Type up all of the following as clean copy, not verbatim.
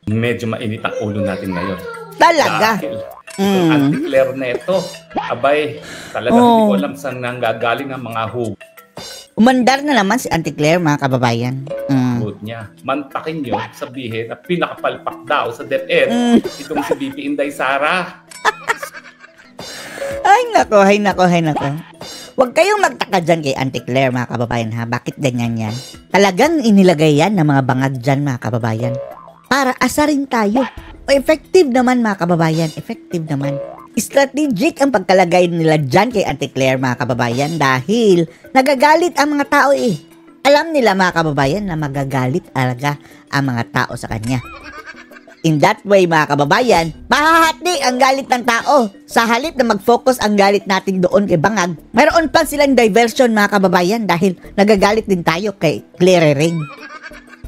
Medyo mainit ang ulo natin ngayon. Talaga? Dahil itong Anti-Claire na ito, abay, talagang hindi ko alam saan nanggagaling ang mga hugot Umandar na naman si Auntie Claire, mga kababayan. niya. Mantakin nyo, sabihin na pinakapalpak daw sa DepEd itong si BP Inday Sara. Ay nako, hay nako, hay nako. Huwag kayong magtaka dyan kay Auntie Claire, mga kababayan, ha? Bakit ganyan yan? Talagang inilagay yan ng mga bangag dyan, mga kababayan. Para asarin tayo. O effective naman, mga kababayan. Effective naman. Strategic ang pagkalagay nila dyan kay Auntie Claire, mga kababayan, dahil nagagalit ang mga tao eh. Alam nila, mga kababayan, na magagalit talaga ang mga tao sa kanya. In that way, mga kababayan, mahahati ang galit ng tao. Sa halip na mag-focus ang galit natin doon kay Bangag, mayroon pa silang diversion, mga kababayan, dahil nagagalit din tayo kay Claire Ring.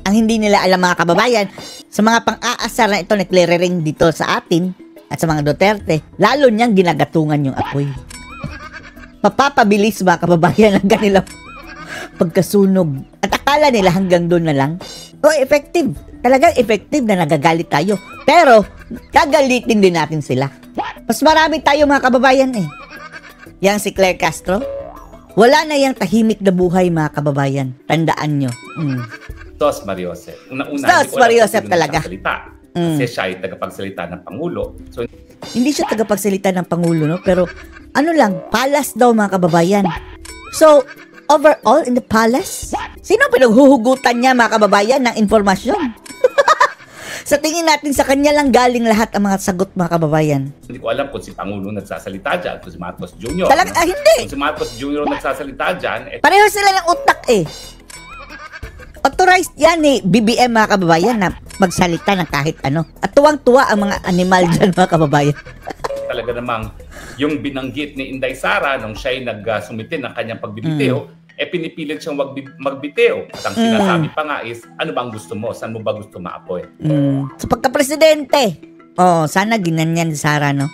Ang hindi nila alam, mga kababayan, sa mga pang-aasar na ito ni Claire Ring dito sa atin, at sa mga Duterte, lalo niyang ginagatungan yung apoy. Mapapabilis, mga kababayan, ang kanilang pagkasunog. At akala nila hanggang doon na lang. O, effective. Talagang effective na nagagalit tayo. Pero, gagalitin din natin sila. Mas marami tayo, mga kababayan eh. Yang si Claire Castro, wala na yung tahimik na buhay, mga kababayan. Tandaan nyo. Sos Mariosep. Una-una, Sos Mariosep talaga. Kasi siya ay tagapagsalita ng Pangulo. So, hindi siya tagapagsalita ng Pangulo, no? Pero, ano lang, palace daw, mga kababayan. So, overall, in the palace, sino pinaghuhugutan niya, mga kababayan, ng informasyon? Sa tingin natin, sa kanya lang galing lahat ang mga sagot, mga kababayan. Hindi ko alam kung si Pangulo nagsasalita dyan, kung si Marcos Jr. Hindi. Kung si Marcos Jr. nagsasalita dyan, pareho sila ng utak eh. Authorized yan eh, BBM, mga kababayan, na magsalita ng kahit ano. At tuwang-tuwa ang mga animal dyan, mga kababayan. Talaga namang yung binanggit ni Inday Sara nung siya'y nagsumite ng kanyang pagbibiteo, pinipilit siyang magbiteo. At ang sinasabi pa nga is, ano bang gusto mo? Saan mo ba gusto maapoy? Sa pagka-presidente, sana ginanyan si Sara, no?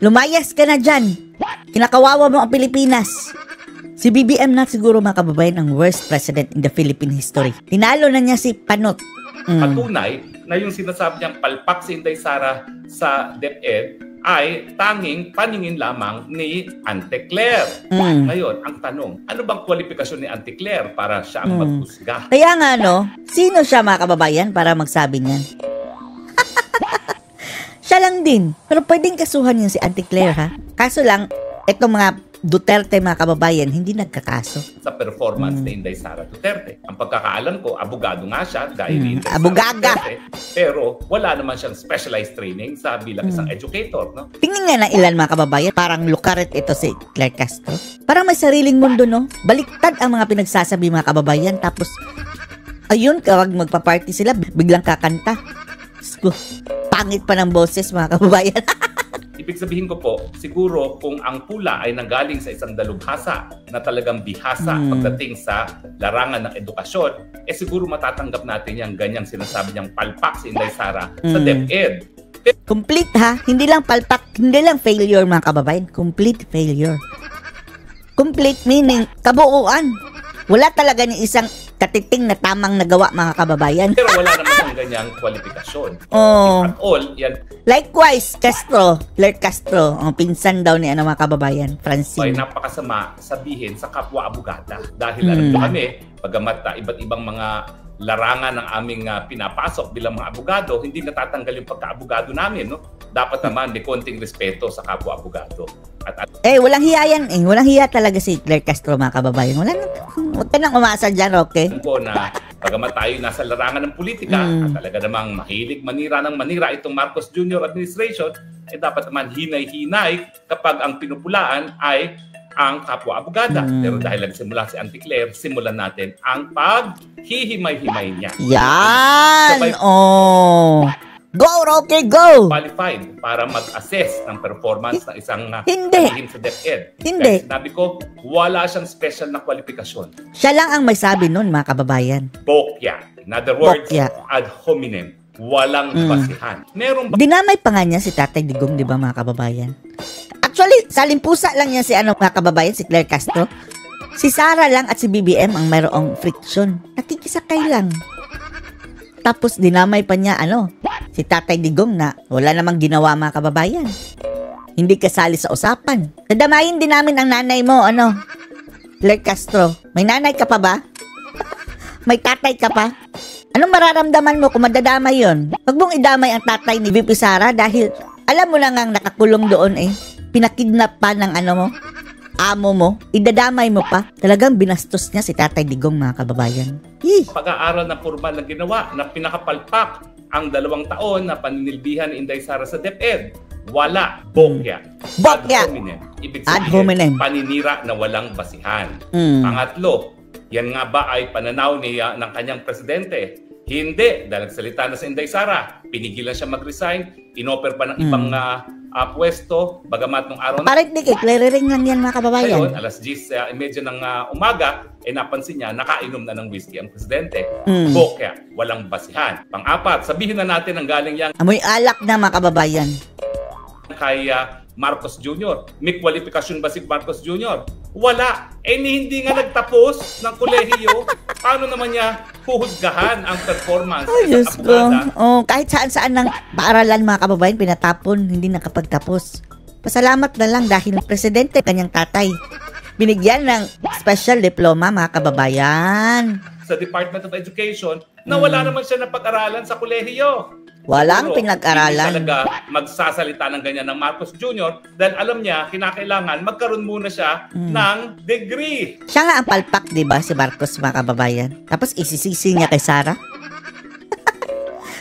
Lumayas ka na dyan. Kinakawawa mo ang Pilipinas. Si BBM na siguro, mga kababayan, ang worst president in the Philippine history. Tinalo na niya si Panot. Patunay na yung sinasabi niyang palpak si Inday Sara sa DepEd ay tanging paningin lamang ni Auntie Claire. Ngayon, ang tanong, ano bang kwalifikasyon ni Auntie Claire para siya ang maghusga? Kaya nga, no? Sino siya, mga kababayan, para magsabi niyan? Siya lang din. Pero pwedeng kasuhan yun si Auntie Claire, ha? Kaso lang, itong mga Duterte, mga kababayan, hindi nagkakaso. Sa performance ni Inday Sara Duterte. Ang pagkakaalam ko, abogado nga siya dahil Inday abogaga. Sara Duterte, pero wala naman siyang specialized training sa bilang isang educator, no? Tingin nga na ilan, mga kababayan, parang lukaret ito si Claire Castro. Parang may sariling mundo, no? Baliktad ang mga pinagsasabi, mga kababayan, tapos ayun, kapag magpa-party sila, biglang kakanta. Pangit pa ng boses, mga kababayan. Ibig sabihin ko po, siguro kung ang pula ay nanggaling sa isang dalubhasa na talagang bihasa pagdating sa larangan ng edukasyon, siguro matatanggap natin yung ganyang sinasabi niyang palpak si Inday Sara sa DepEd. Complete, ha? Hindi lang palpak, hindi lang failure, mga kababayan. Complete failure. Complete meaning kabuuan. Wala talaga ni isang katiting na tamang nagawa, mga kababayan. Pero wala naman ang ganyang kwalifikasyon. At all, yan. Likewise, Claire Castro, ang pinsan daw ni mga kababayan, Francine. Ay napakasama sabihin sa kapwa abogada. Dahil alam ko kami, bagamat iba't ibang mga larangan ng aming pinapasok bilang mga abogado, hindi natatanggal yung pagka-abogado namin, no? Dapat naman may konting respeto sa kapwa abogado. Walang hiya yan eh. Walang hiya talaga si Claire Castro, mga kababayan. Huwag ka nang umasa dyan, okay? Ko na bagamat tayo nasa larangan ng politika, at talaga namang mahilig manira ng manira itong Marcos Jr. administration, dapat naman hinay-hinay kapag ang pinupulaan ay ang kapwa abogada. Pero dahil nagsimula si Auntie Claire, simulan natin ang paghihimay-himay niya. Yan! Go, Rocky, go! Qualified para mag-assess ng performance ng isang Hindi. sa DepEd. Hindi. Kaya sinabi ko, wala siyang special na kwalifikasyon. Siya lang ang may sabi nun, mga kababayan. Bokya. In other words, Bokya. ad hominem. Walang basihan. Meron ba? Dinamay pa nga niya si Tatay Digong, di ba, mga kababayan? Actually, salimpusa lang niya si mga kababayan, si Claire Castro. Si Sara lang at si BBM ang mayroong friction. Nakikisakay lang. Tapos dinamay pa niya, si Tatay Digong na wala namang ginawa mga kababayan. Hindi kasali sa usapan. Dadamayin din namin ang nanay mo, Claire Castro. May nanay ka pa ba? May tatay ka pa? Anong mararamdaman mo kung madadamay yon? Huwag mong idamay ang tatay ni VP Sara dahil alam mo na nga nakakulong doon Pinakidnap pa ng mo, amo mo. Idadamay mo pa. Talagang binastos niya si Tatay Digong mga kababayan. Pag-aaral na formal na ginawa na pinakapalpak ang 2 taon na paninilbihan ni Inday Sara sa DepEd. Wala. Bokya. Bokya. Ad hominem. Ibig Ad hominem. sabihin, paninira na walang basihan. Pangatlo, yan nga ba ay pananaw ng kanyang presidente? Hindi. Dahil salita na sa Inday Sara, pinigilan siya mag-resign, inoffer pa ng ibang pwesto, bagamat nung araw na... Parang di clearing lang yan mga kababayan. Ngayon, alas 10:30 ng umaga, napansin niya, nakainom na ng whiskey ang presidente. Bokya, walang basihan. Pang-apat, sabihin na natin ang galing yang... Amoy alak na mga kababayan. Kay Marcos Jr. May kwalifikasyon ba si Marcos Jr.? Wala. Hindi nga nagtapos ng kolehiyo. Paano naman niya huhusgahan ang performance ng abogada? Kahit saan-saan ng paaralan mga kababayan, pinatapon, hindi nakapagtapos. Pasalamat na lang dahil presidente, kanyang tatay, binigyan ng special diploma mga kababayan. Sa Department of Education, na wala naman siya napag-aralan sa kolehiyo. Walang pinag-aralan. Hindi talaga magsasalita ng ganyan ng Marcos Jr. dahil alam niya, kinakailangan magkaroon muna siya ng degree. Siya nga ang palpak, di ba, si Marcos mga kababayan? Tapos isisisi niya kay Sara.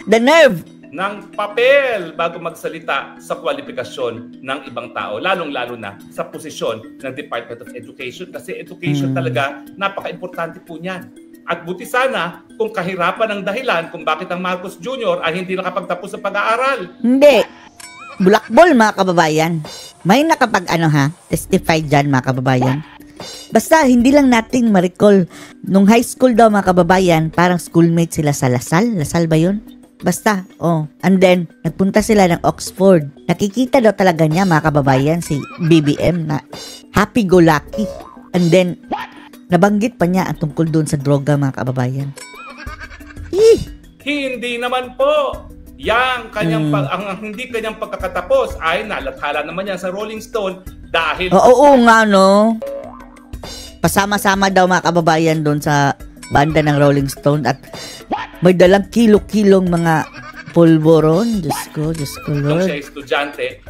The nerve! Ng papel bago magsalita sa kwalifikasyon ng ibang tao, lalong-lalo na sa posisyon ng Department of Education kasi education talaga, napaka-importante po niyan. At buti sana kung kahirapan ang dahilan kung bakit ang Marcos Jr. ay hindi nakapagtapos sa pag-aaral. Hindi. Bulakbol mga kababayan. May testify dyan mga kababayan. Basta hindi lang natin ma-recall nung high school daw mga kababayan, parang schoolmate sila sa Lasal. Lasal ba yun? Basta, And then, nagpunta sila ng Oxford. Nakikita daw talaga niya mga kababayan si BBM na happy-go-lucky. And then, nabanggit pa niya ang tungkol doon sa droga mga kababayan. Hindi naman po. Ang hindi kanyang pagkakatapos ay nalathala naman yan sa Rolling Stone dahil... Oo nga, no? Pasama-sama daw mga kababayan doon sa banda ng Rolling Stone at may dalang kilo-kilong mga pulboron. Diyos ko, Lord. Nung siya estudyante,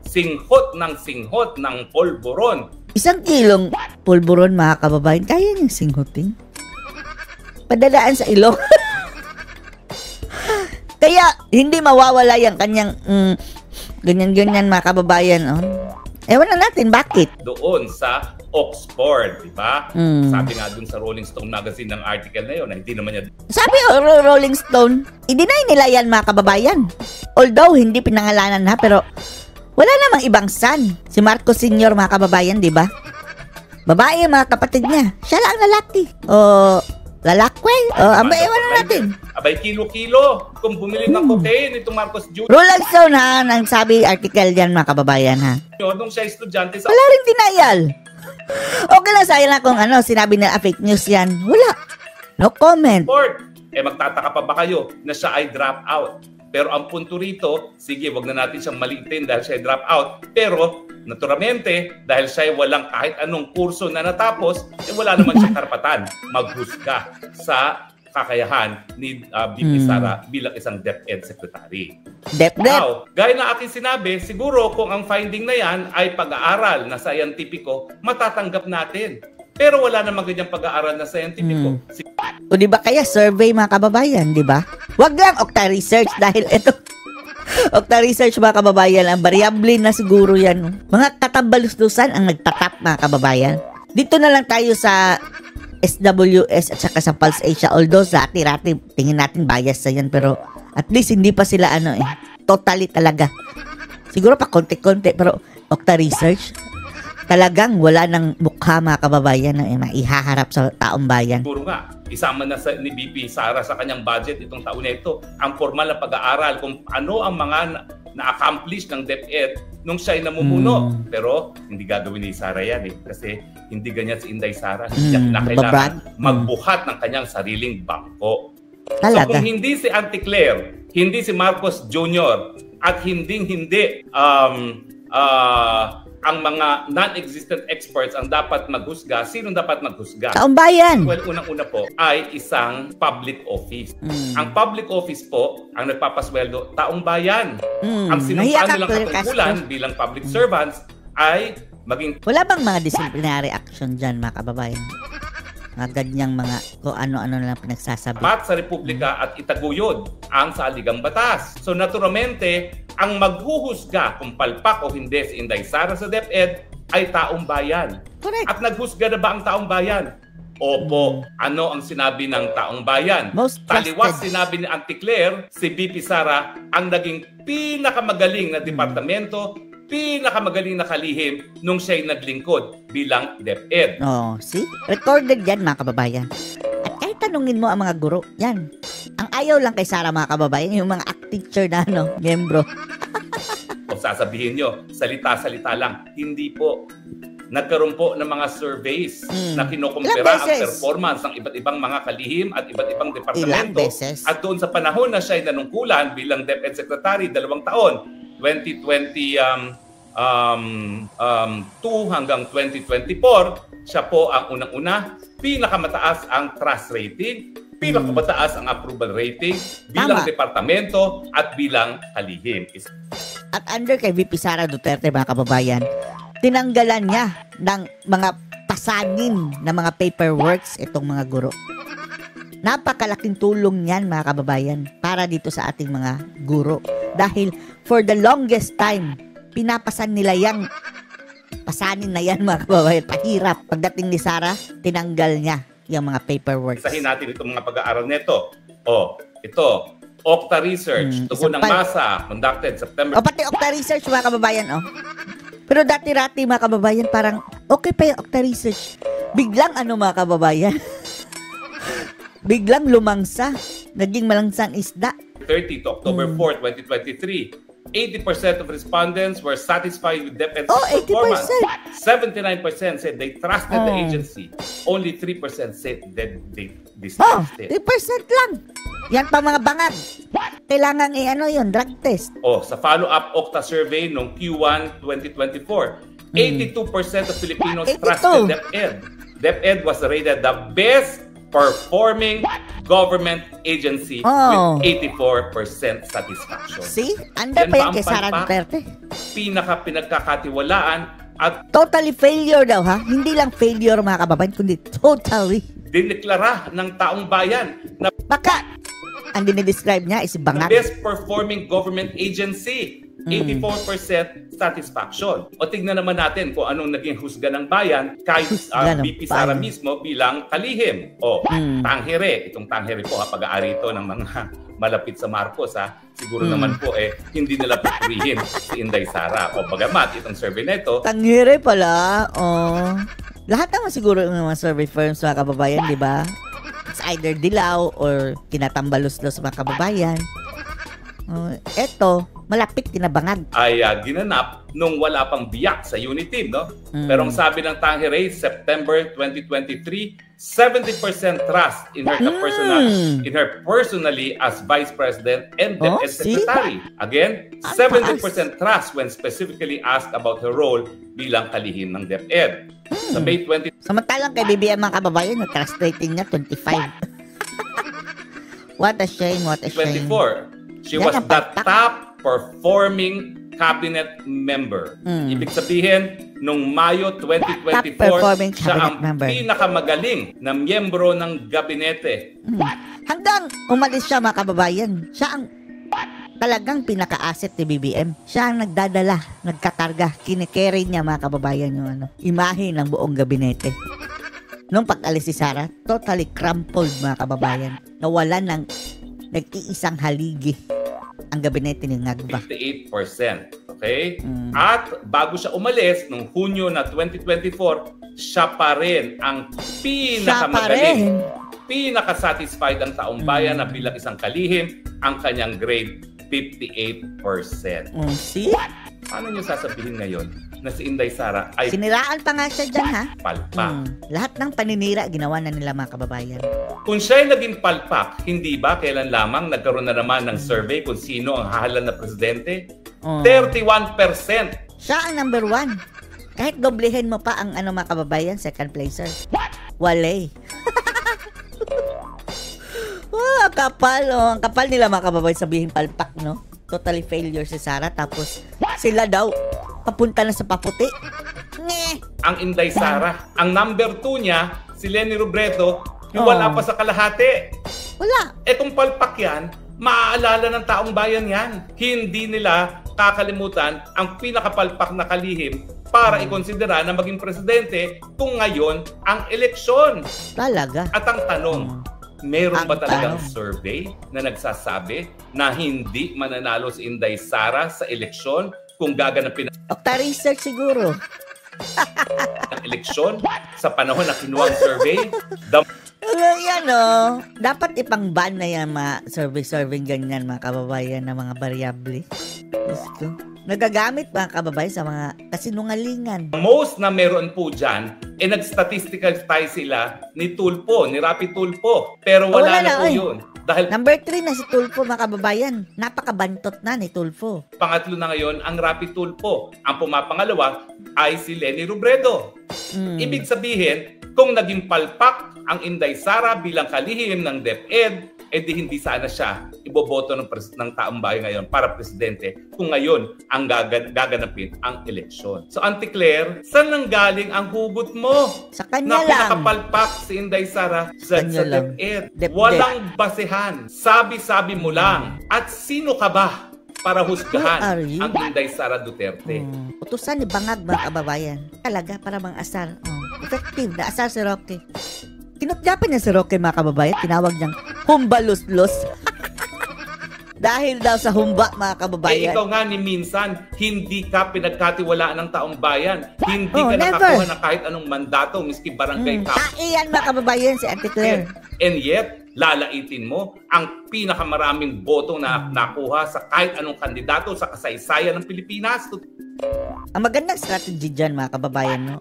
singhot ng pulboron. 1 kilong pulburon mga kababayan, kaya niyang singhutin. Padalaan sa ilong. Kaya hindi mawawala yung kanyang ganyan-ganyan mga kababayan. Ewan na natin bakit. Doon sa Oxford, di ba? Sabi nga dun sa Rolling Stone magazine ng article na yun na hindi naman niya... Sabi Rolling Stone, i-deny nila yan mga kababayan. Although hindi pinangalanan pero wala namang ibang son. Si Marcos Sr. mga kababayan, di ba? Babae mga kapatid niya. Siya lang lalaki. Lalakwe. Ewan na natin. Abay, kilo-kilo. Kung bumili ng cocaine, itong Marcos Jr. Rolling Stone nang sabi article diyan mga kababayan Nung siya estudyante sa... Wala rin denial. Okay lang sa'yo na kung sinabi na fake news yan. Wala. No comment. Magtataka pa ba kayo na siya ay drop out? Pero ang punto rito, sige, wag na natin siyang maliitin dahil siya ay drop out. Pero, naturalmente, dahil siya ay walang kahit anong kurso na natapos, wala naman siyang karapatan maghusga sa kakayahan ni VP Sara bilang isang DepEd Secretary. Now, gaya na aking sinabi, siguro kung ang finding na yan ay pag-aaral na scientifico, matatanggap natin. Pero wala namang ganyang pag-aaral na scientifico. O di ba kaya survey mga kababayan, di ba? Wag lang Okta Research dahil ito Okta Research mga kababayan, ang variable na siguro yan. Mga katabalustusan ang nagtatap mga kababayan. Dito na lang tayo sa SWS at saka sa Pulse Asia. Although sa atirati, tingin natin bias sa yan. Pero at least hindi pa sila totally talaga. Siguro pa konti-konti. Pero Okta Research, talagang wala ng mukha mga kababayan na maihaharap sa taong bayan. Siguro nga, isama na ni VP Sara sa kanyang budget itong taon na ito ang formal na pag-aaral kung ano ang mga na-accomplish ng DepEd nung siya ay namumuno. Pero hindi gagawin ni Sara yan kasi hindi ganyan si Inday Sara. Hindi niya kailangan magbuhat ng kanyang sariling bangko. Talaga? So kung hindi si Auntie Claire, hindi si Marcos Jr., at hindi ang mga non-existent experts ang dapat maghusga, sino dapat maghusga? Taong bayan. Well, unang-una po ay isang public office. Ang public office po, ang nagpapasweldo, taong bayan. Ang sinumpaan nilang katungkulan bilang public servants ay maging... Wala bang mga disciplinary action dyan, mga kababayan? Mga ganyang mga kung ano-ano na lang pinagsasabi. Dapat sa Republika at itaguyod ang saligang batas. So naturalmente, ang maghuhusga kung palpak o hindi si Inday Sara sa DepEd ay taong bayan. Correct. At naghusga na ba ang taong bayan? Opo. Ano ang sinabi ng taong bayan? Most Taliwas trusted. sinabi ni Auntie Claire, si BP Sara ang naging pinakamagaling na departamento, pinakamagaling na kalihim nung siya'y naglingkod bilang DepEd. Oh, see? Recorded yan, mga kababayan. At kahit tanungin mo ang mga guro, yan. Ang ayaw lang kay Sara, mga kababayan, yung mga teacher na, membro. O sasabihin nyo, salita-salita lang. Hindi po. Nagkaroon po ng mga surveys na kinukumpira ang performance ng iba't ibang mga kalihim at iba't ibang departamento. Ilang beses? At doon sa panahon na siya'y nanungkulan bilang DepEd Secretary, 2 taon, 2022 hanggang 2024, siya po ang unang-una, pinakamataas ang trust rating, pinakamataas ang approval rating bilang departamento at bilang kalihim. At under kay VP Sara Duterte, mga kababayan, tinanggalan niya ng mga pasanin na mga paperworks itong mga guro. Napakalaking tulong niyan, mga kababayan, para dito sa ating mga guro. Dahil for the longest time, pinapasan nila yang pasanin na yan, mga kababayan. Pahirap. Pagdating ni Sara, tinanggal niya yung mga paperworks. Isahin natin itong mga pag-aaral nito. Ito, Okta Research, tugon ng masa, conducted September. Pati Okta Research, mga kababayan, Pero dati-rati, mga kababayan, parang okay pa yung Okta Research. Biglang mga kababayan? Biglang lumangsa. Naging malangsang isda. 30 to October 4, 2023. 80% of respondents were satisfied with DepEd's performance. 79% said they trusted the agency. Only 3% said that they distrusted it. 3% lang. Yan pa mga bangag. Kailangan yun, drug test. Sa follow-up Okta survey noong Q1 2024, 82% of Filipinos trusted DepEd. DepEd was rated the best performing government agency with 84% satisfaction. See? Under pa yan kay Sara Duterte. Pinagkakatiwalaan at totally failure daw, ha? Hindi lang failure, mga kababayan, kundi totally dineklara ng taong bayan na baka ang dinidescribe niya is bangag. The best performing government agency. 84% satisfaction. O tignan naman natin kung anong naging husga ng bayan kahit BP Sara mismo bilang kalihim. Tanghere. Itong tanghere po, pag-aari ito ng mga malapit sa Marcos. Siguro naman po hindi nila pupurihin si Inday Sara. O bagamat itong survey na ito. Tanghere pala. Lahat naman siguro ng mga survey firms, mga kababayan, di ba? It's either dilaw or tinatambalos-los mga kababayan. Eto, malapit tinabangag. Ay ginanap nung wala pang biyak sa Uniteam, no? Pero ang sabi ng Tangere, September 2023, 70% trust in her personally as Vice President and DepEd Secretary. Again, 70% trust when specifically asked about her role bilang kalihim ng DepEd. Sa May 20... Samantalang kay BBM, mga kababayan, yung trust rating niya 25. What a shame, what a shame. 24. She was the top performing cabinet member. Ibig sabihin, nung Mayo 2024, siya ang pinakamagaling na miyembro ng gabinete. Hanggang umalis siya, mga kababayan, siya ang talagang pinaka-asset ni BBM. Siya ang nagdadala, nagkakarga, kinikerry niya, mga kababayan, yung imahe ng buong gabinete. Nung pag-alis si Sara, totally crumpled, mga kababayan. Nawalan ng nag-iisang haligi ang gabinete ni Ngagba. 58%. Okay? At bago siya umalis, nung Hunyo na 2024, siya pa rin ang pinakamagaling, pinaka-satisfied ang taong bayan na bilang isang kalihim, ang kanyang grade 58%. See? Paano niyo sasabihin ngayon na si Inday Sara ay Siniraan pa nga siya dyan, ha? palpak. Lahat ng paninira, ginawa na nila mga kababayan. Kung siya ay naging palpak, hindi ba kailan lamang nagkaroon na naman ng survey kung sino ang hahalal na presidente? 31%. Siya ang number 1. Kahit doblehin mo pa ang mga kababayan, second placer. Wale. Ang kapal, Ang kapal nila mga kababayan sabihin palpak, no? Totally failure si Sara. Tapos sila daw papunta na sa paputi. Ang Inday Sara. Ang number 2 niya, si Leni Robredo, yung wala pa sa kalahati. Wala. Kung palpak yan, maaalala ng taong bayan yan. Hindi nila kakalimutan ang pinakapalpak na kalihim para ikonsidera na maging presidente kung ngayon ang eleksyon. Talaga. At ang tanong, meron ba talagang survey na nagsasabi na hindi mananalo si Inday Sara sa eleksyon kung gaganapin Okta research siguro. ang eleksyon sa panahon na kinuha ang survey? Yan dapat ipang-ban na yan mga survey ganyan mga kababayan na mga variable. Diyos ko. Nagagamit mga kababayan sa mga kasinungalingan. Most na meron po dyan, nag-statistical tayo sila ni Tulfo, ni Rapi Tulfo. Pero wala na po yun. Dahil number 3 na si Tulfo mga kababayan. Napakabantot na ni Tulfo. Pangatlo na ngayon ang Rapi Tulfo. Ang pumapangalawa ay si Leni Robredo. Ibig sabihin, kung naging palpak ang Inday Sara bilang kalihim ng DepEd, di hindi sana siya iboboto ng taong bayan ngayon para presidente kung ngayon ang gaganapin ang eleksyon. So Auntie Claire, saan nang galing ang hugot mo? Sa kanya na lang. Pinakapalpak si Inday Sara sa DepEd. DepEd. Walang basehan. Sabi-sabi mo lang. At sino ka ba para husgahan ang Inday Sara Duterte? Utusan ni Bangag mga kababayan. Talaga para mang asar. Effective na asar si Roque. Kinutyapan niya si Roque mga kababayan. Tinawag niyang humbaluslos. Dahil daw sa humba mga kababayan. Ikaw nga ni minsan, hindi ka pinagkatiwalaan ng taong bayan. Hindi ka nakakuha ng kahit anong mandato, miski barangay ka. Iyan mga kababayan si Auntie Claire. And yet, lalaitin mo ang pinakamaraming boto na nakuha sa kahit anong kandidato sa kasaysayan ng Pilipinas. Ang magandang strategy dyan mga kababayan, no?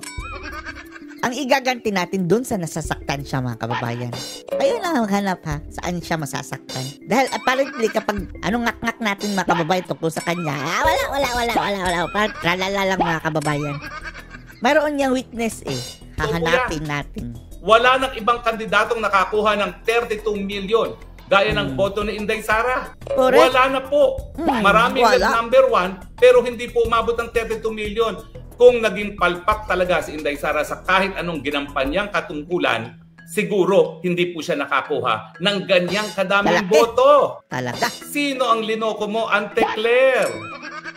Ang igaganti natin dun sa nasasaktan siya mga kababayan. Ayun lang maghanap ha, saan siya masasaktan. Dahil apparently kapag ngak-ngak natin mga kababayan tungkol sa kanya, wala. Parang tralala lang mga kababayan. Mayroon niyang weakness hahanapin natin. Wala nang ibang kandidatong nakakuha ng 32 million gaya ng boto ni Inday Sara. Correct. Wala na po. Maraming number 1 pero hindi po umabot ng 32 million. Kung naging palpak talaga si Inday Sara sa kahit anong ginampanyang katungkulan, siguro hindi po siya nakakuha ng ganyang kadaming boto. Talaga. Sino ang linoko mo, Auntie Claire?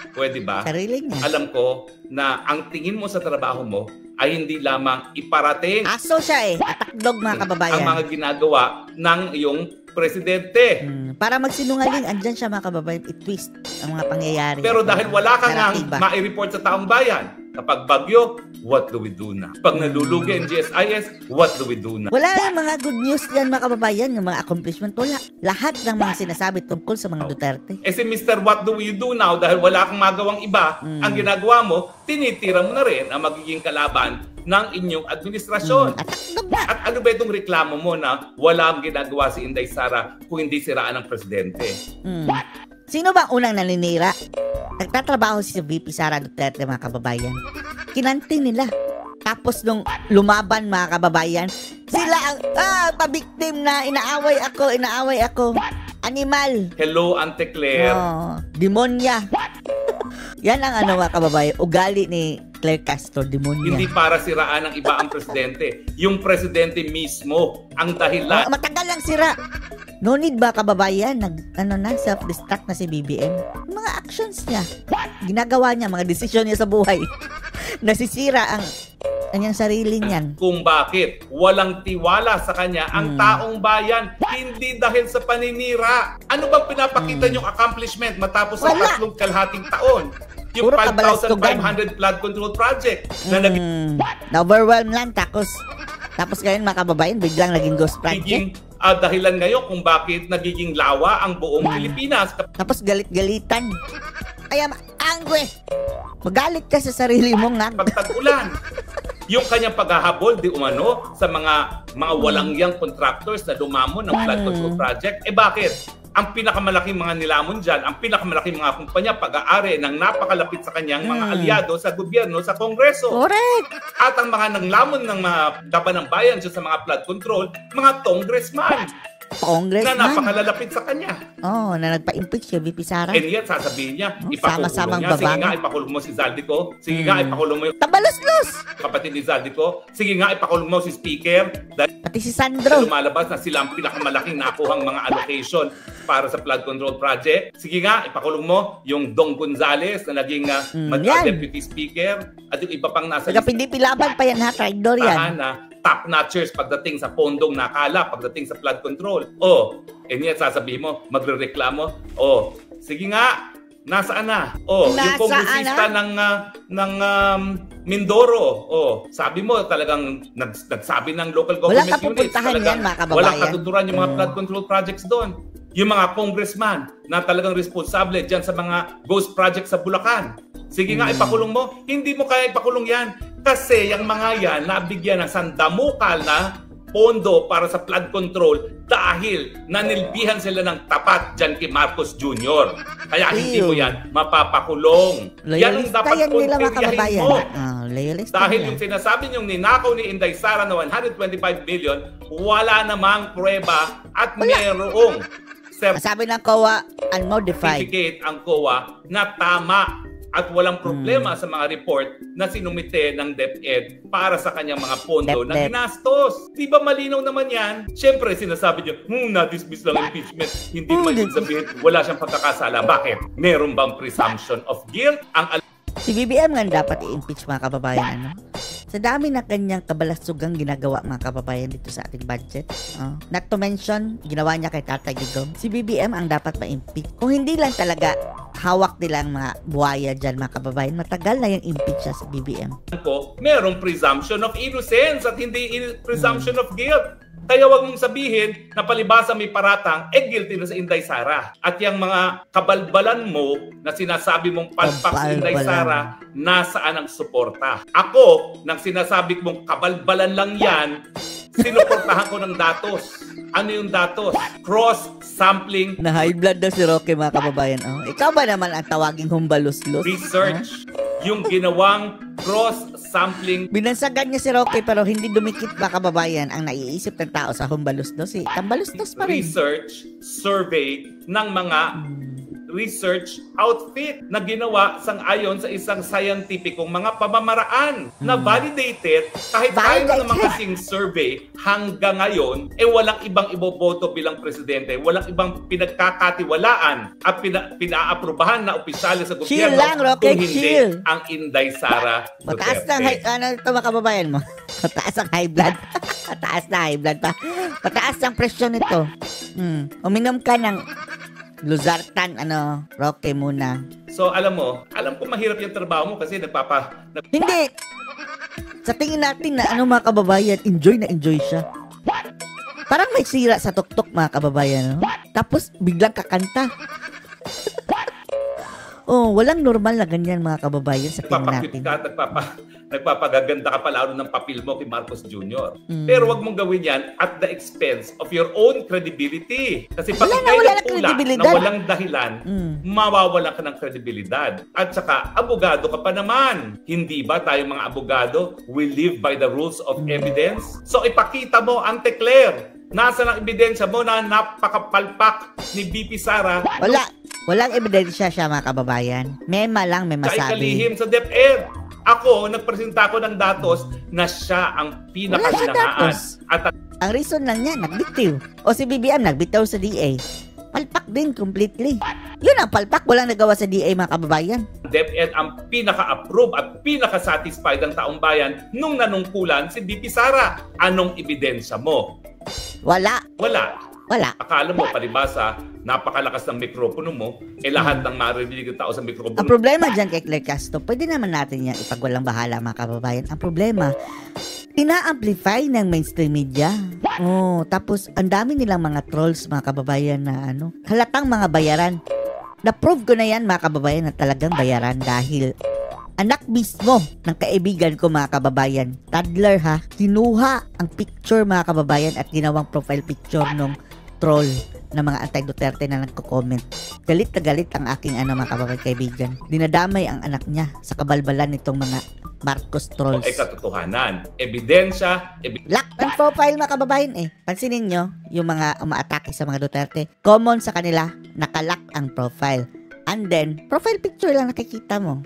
Pwede ba? Sarili niya. Alam ko na ang tingin mo sa trabaho mo ay hindi lamang iparating aso siya atakdog mga kababayan. ang mga ginagawa ng iyong presidente. Para magsinungaling, andyan siya mga kababayan, i-twist ang mga pangyayari. Pero dahil wala kang ma-report sa taong bayan, kapag bagyo, what do we do na? Pag nalulugi ang GSIS, what do we do na? Wala yung mga good news yan mga kababayan, yung mga accomplishment. Wala. Lahat ng mga sinasabi tungkol sa mga Duterte. Si Mr. What do we do now, dahil wala kang magawang iba, ang ginagawa mo, tinitira mo na rin ang magiging kalaban ng inyong administrasyon. At ano ba itong reklamo mo na wala ang ginagawa si Inday Sara kung hindi siraan ng presidente? Sino ba unang naninira? Nagtatrabaho si VP Sara Duterte mga kababayan. Kinanti nila. Tapos nung lumaban mga kababayan, sila ang pabiktim na inaaway ako. Animal. Hello, Auntie Claire. Demonya. Yan ang mga kababayan, ugali ni Claire Castro, demonya. Hindi para siraan ng iba ang presidente. Yung presidente mismo ang dahilan. Matagal lang sira. No need ba kababayan? Self-destruct na si BBM. Mga actions niya. Ginagawa niya, mga desisyon niya sa buhay. Nasisira ang kanyang sarili niyan. Kung bakit walang tiwala sa kanya ang taong bayan, hindi dahil sa paninira. Ano bang pinapakita niyong accomplishment matapos sa 3 kalahating taon? Yung 5,500 flood control project na na-overwhelm lang tapos ngayon mga kababayan biglang naging ghost project. Dahilan ngayon kung bakit nagiging lawa ang buong Pilipinas. Tapos galit-galitan. Kaya Angwe! Magalit ka sa sarili mo nga. Pagtag-ulan. Yung kanyang paghahabol di umano sa mga walangyang contractors na lumamon ng flood control project. Bakit? Ang pinakamalaking mga nilamon dyan, ang pinakamalaking mga kumpanya pag-aari ng napakalapit sa kanyang mga aliado sa gobyerno, sa Kongreso. Correct! At ang mga nanglamon ng mga laban ng bayan dyan sa mga flood control, mga congressman na napakalalapit sa kanya. Na nagpa-impeach yung VP Sara. And yet, sasabihin niya, ipakulong niya. Sige nga, ipakulong mo si Zaldico. Sige nga, ipakulong mo yung Tabalos-los! kapatid ni Zaldico. Sige nga, ipakulong mo si Speaker. Pati si Sandro. Lumalabas na sila ang pinakamalaking nakuhang mga allocation para sa flood control project. Sige nga, ipakulong mo yung Dong Gonzales na naging Deputy Speaker. At yung iba pang nasa Pinipilaban pa yan ha, traidor yan. Top-notchers pagdating sa pondong nakala, pagdating sa flood control. Yan sasabihin mo, magrereklamo. Sige nga, nasaan na? Yung kongresista ng Mindoro. Sabi mo talagang nagsabi ng local government units. Walang katuturan yung mga flood control projects doon. Yung mga congressman na talagang responsable dyan sa mga ghost projects sa Bulacan. Sige nga, ipakulong mo. Hindi mo kaya ipakulong yan. Kasi yung mga yan, nabigyan ng sandamukal na pondo para sa flood control dahil nanilbihan sila ng tapat dyan kay Marcos Jr. Kaya hindi mo yan mapapakulong. Yan ang dapat kontribyahin mo. Dahil yung sinasabi niyong ninakaw ni Inday Sara na 125 million, wala namang prueba at mayroong sabi ng COA, unmodified. Certificate ang COA na tama at walang problema sa mga report na sinumite ng DepEd para sa kanyang mga pondo na ginastos. Di ba malinaw naman yan? Siyempre, sinasabi niyo, na-dismiss lang impeachment. Hindi naman yung sabihin, wala siyang pagkakasala. Bakit? Meron bang presumption of guilt? Si BBM nga dapat i-impeach mga kababayan. Sa dami na kanyang kabalasugang ginagawa mga kababayan dito sa ating budget. Not to mention, ginawa niya kay Tatay Digong. Si BBM ang dapat ma-impeach. Kung hindi lang talaga hawak nilang mga buhaya dyan mga kababayan, matagal na yung impeach siya sa BBM. Merong presumption of innocence at hindi presumption of guilt. Kaya wag mong sabihin na palibasa may paratang, guilty na sa Inday Sara. At yung mga kabalbalan mo na sinasabi mong palpak sa Inday Sara, nasaan ang suporta? Ako, nang sinasabi mong kabalbalan lang yan, sinuportahan ko ng datos. Ano yung datos? Cross-sampling. Na high blood daw si Roque mga kababayan. Ikaw ba naman ang tawaging humbaluslos? Research. Yung ginawang cross-sampling. Binansagan niya si Roque pero hindi dumikit mga kababayan ang naiisip ng tao sa humbaluslos. Tambaluslos pa rin. Research, survey ng mga research outfit na ginawa sang-ayon sa isang scientificong mga pamamaraan na validated kahit tayo na naman kasing survey hanggang ngayon walang ibang iboboto bilang presidente, walang ibang pinagkakatiwalaan at pinaaprubahan na opisyales sa gobyerno kung hindi ang Inday Sara Duterte. Mataas na ito mga kababayan mo. Mataas ang high blood. Mataas na high blood pa. Mataas ang presyon nito. Uminom ka ng Luzartan, Roque muna. So, alam ko mahirap yung trabaho mo kasi Hindi! Sa tingin natin na mga kababayan, enjoy na enjoy siya. Parang may sira sa tuktok mga kababayan, Tapos, biglang kakanta. Walang normal na ganyan mga kababayan sa tingin natin. Nagpapagaganda ka pa lalo ng papel mo kay Marcos Jr. Pero wag mong gawin yan at the expense of your own credibility. Kasi pag ikay nagpula na walang dahilan, mawawalan ka ng kredibilidad. At saka, abogado ka pa naman. Hindi ba tayo mga abogado, we live by the rules of evidence? So ipakita mo, Ante Claire, nasa ng ebidensya mo na napakapalpak ni BP Sara? Walang ebidensya siya mga kababayan. Mema lang, may masabi. Kaya ikalihim sa DepEd. Ako, nagpresenta ako ng datos na siya ang pinakasinangaan. At ang reason lang niya, nagbitiw. O si BBM, nagbitaw sa DA. Palpak din completely. Yun ang palpak, walang nagawa sa DA mga kababayan. DepEd ang pinaka-approve at pinaka-satisfied ng taong bayan nung nanungkulan si BP Sara. Anong ebidensya mo? Wala. Akala mo, palibasa, napakalakas ng mikropono mo, lahat ng maririnig ng tao sa mikropono. Ang problema dyan kay Claire Castro, pwede naman natin yan ipagwalang bahala mga kababayan. Ang problema, ina-amplify ng mainstream media. Tapos ang dami nilang mga trolls mga kababayan na halatang mga bayaran. Na-prove ko na yan mga kababayan na talagang bayaran dahil anak mismo ng kaibigan ko mga kababayan. Toddler ha. Kinuha ang picture mga kababayan at ginawang profile picture nung troll na mga anti-Duterte na nagko-comment. Galit na galit ang aking mga kababayan kaibigan. Dinadamay ang anak niya sa kabalbalan nitong mga Marcos trolls. Ay katotohanan. Ebidensya. Lock ang profile mga kababayan Pansinin nyo, yung mga umaatake sa mga Duterte. Common sa kanila, nakalock ang profile. And then, profile picture lang nakikita mo.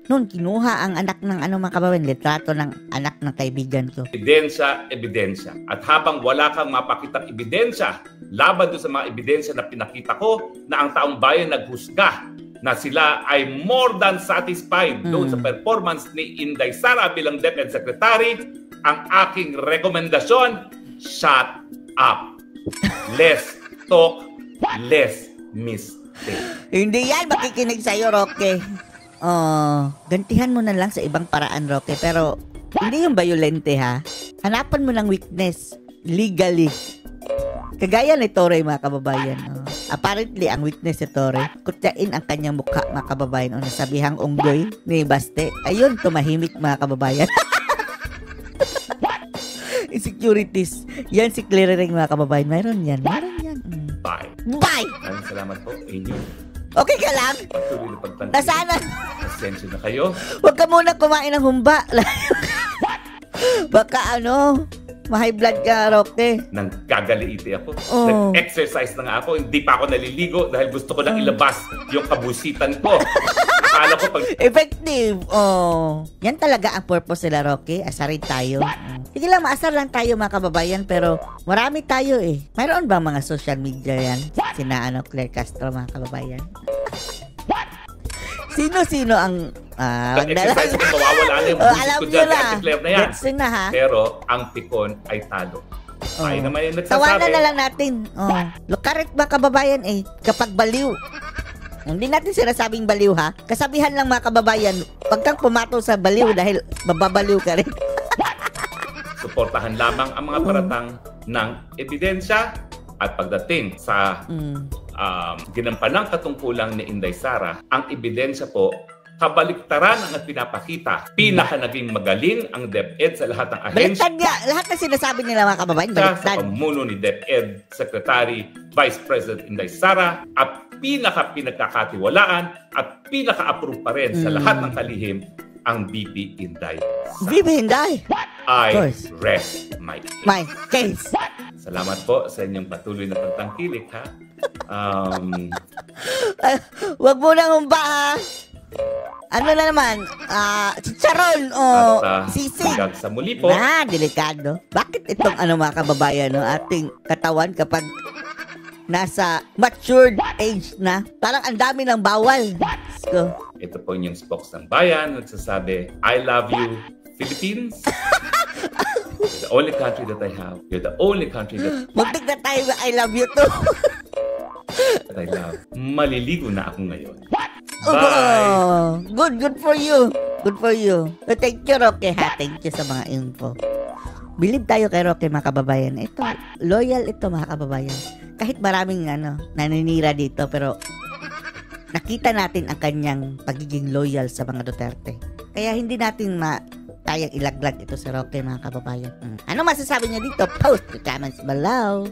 Noon, kinuha ang anak ng mga kababayan, litrato ng anak ng kaibigan ko. Ebidensya, ebidensya. At habang wala kang mapakitang ebidensya, laban doon sa mga ebidensya na pinakita ko, na ang taong bayan naghusga na sila ay more than satisfied doon sa performance ni Inday Sara bilang DepEd Secretary, ang aking rekomendasyon, shut up. Less talk, less mistake. Hindi yan makikinig sa'yo, Roque. Gantihan mo na lang sa ibang paraan, Roque. Pero, hindi yung violente, ha? Hanapan mo ng weakness. Legally. Kagaya ni Torre, mga kababayan. Apparently, ang weakness ni Torre, kutyain ang kanyang mukha, mga kababayan. O nasabihang unggoy ni Baste. Ayun, tumahimik, mga kababayan. Insecurities. Yan si Clearing, mga kababayan. Mayroon yan. Bye. Bye! Maraming salamat po. Inyo. Okay ka lang? Patuloy na pagtangkin. Nasana? Pasensya na kayo. Huwag ka muna kumain ng humba. Baka ma-high blood ka, Roque. Nang gagaliiti ako. Oh. Nag-exercise na nga ako. Hindi pa ako naliligo dahil gusto ko lang ilabas yung kabusitan ko. Akala ko pag... Effective. Yan talaga ang purpose nila, Roque. Asarin tayo. Sige lang, maasar lang tayo mga kababayan. Pero marami tayo Mayroon ba mga social media yan? Sina Claire Castro, mga kababayan? Sino-sino ang... exercise ko, mawawala na yung busit ko dyan. Claire na yan. Gets na ha. Pero ang pikon ay talo. Ay naman yung nagsasabi. Tawanan na lang natin. Lukarit mga kababayan kapag baliw. Hindi natin sinasabing baliw ha. Kasabihan lang mga kababayan, wag kang pumato sa baliw dahil mababaliw ka rin. Suportahan lamang ang mga paratang ng ebidensya at pagdating sa ginampanang katungkulang ni Inday Sara, ang ebidensya po, kabaliktaran ang pinapakita. Pinaka naging magaling ang DepEd sa lahat ng ahensya. Baliktad nga. Lahat ng sinasabi nila mga kababayan, baliktad. Sa pamuno ni DepEd Secretary Vice President Inday Sara at pinagkakatiwalaan at pinaka-approve pa rin sa lahat ng kalihim ang VP Inday Sara. VP Inday? I rest my case. My case. Salamat po sa inyong patuloy na pagtangkilik, ha? Wag mo nang humba, ha? Ano na naman? Chicharon o sisig. Hanggang sa muli po. Delikado. Bakit itong mga kababayan, ating katawan kapag nasa matured age na, parang ang dami ng bawal. So, ito po yung spokes ng bayan, nagsasabi, I love you, Philippines. You're the only country that I have. You're the only country that magtig na tayo, I love you too. that I love. Maliligo na ako ngayon. Bye! Good for you. Good for you. Thank you, Roque, ha? Thank you sa mga info. Believe tayo kay Roque, mga kababayan. Ito, loyal ito, mga kababayan. Kahit maraming naninira dito, pero nakita natin ang kanyang pagiging loyal sa mga Duterte. Kaya hindi natin kayang ilaglag ito si Roque, mga kababayan. Ano masasabi niyo dito? Post your comments below.